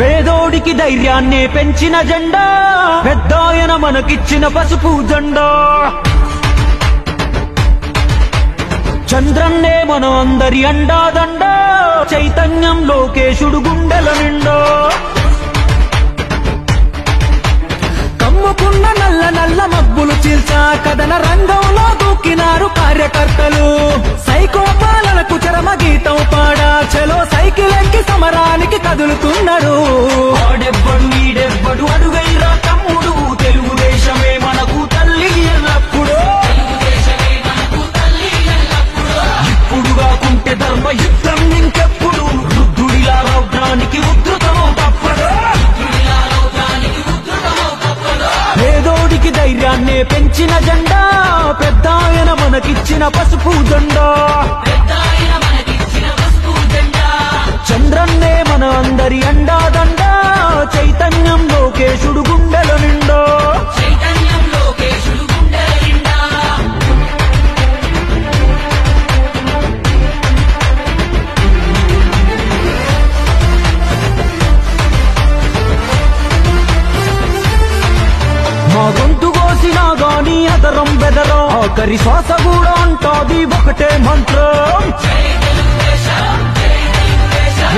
పేదోడికి ధైర్యాన్నే పెంచిన జెండా, పెద్దాయన మనకిచ్చిన పసుపు జెండా. చంద్రన్నే మనం అందరి అండాదండ, చైతన్యం లోకేశుడు గుండెల నిండా. కమ్ముకున్న నల్ల నల్ల మబ్బులు చీల్చా కథన రంగంలో దూకినారు కార్యకర్తలు. సైకో పాలనకు చరమ గీతం పాడా, చలో సైకిల్ ఎక్కి సమరానికి కదులుతున్నారు. ఆడెవ్వడు ఈడెవ్వడు అడుగైరా తమ్ముడు, తెలుగుదేశమే మనకు తల్లి ఎల్లప్పుడు. ఇప్పుడు కాకుంటే ధర్మ యుద్ధం ఇంకెప్పుడు, వృద్ధుడిలా రౌద్రానికి ఉద్ధృతమో తప్పదు. పేదోడికి ధైర్యాన్నే పెంచిన జెండా, పెద్దాయన మనకిచ్చిన పసుపు జెండా. చంద్రన్నే మన అందరి అండాదండ, చైతన్యం లోకేశుడు గుండెల నిండా. మా గొంతు కోసినా గాని అదరం బెదరం, ఆఖరి శ్వాస కూడా అంటాది ఒకటే మంత్రం.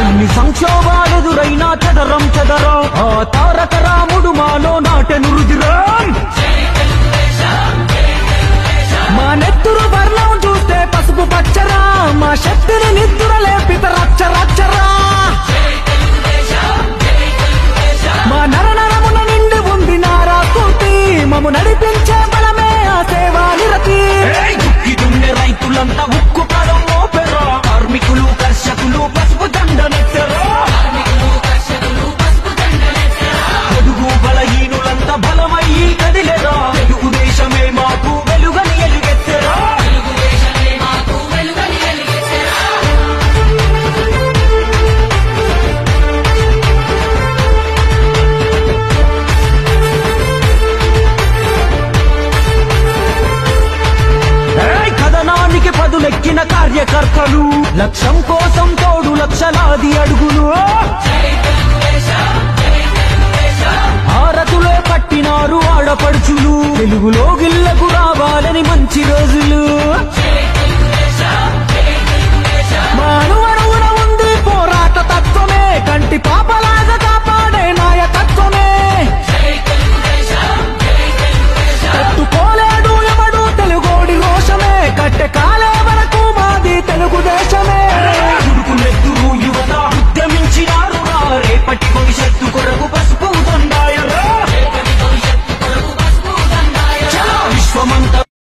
ఎన్ని సంక్షోభాలెదురైనా చదరం చదరం, ఆ తారక రాముడు మాలో నాటెను రుదిరం. మా నెత్తురు వర్ణం చూస్తే పసుపు పచ్చరా, మా శక్తిని నిద్దుర లేపిత రచ్చ రచ్చరా. మా నరనరమున నిండి ఉంది నారా కూర్తి, మము నడిపించే బలమే ఆ సేవా నిరతి. దుక్కి రైతులంతా ఉక్కు పదం మోపెరా, కార్మికులు కర్షకులు పసుపు దండనెత్తరా. పొడుగు బలహీనులంతా బలమయ్యి కదిలేరా, తెలుగుదేశమే మాకు వెలుగని ఎలుగెత్తరా. కథనానికి పదులెక్కిన కార్యకర్తలు, లక్ష్యం కోసం తోడు లక్షలాది అడుగులు. హారతులే పట్టినారు ఆడపడుచులు, తెలుగులో గిల్లకు రావాలని మంచి రోజులు.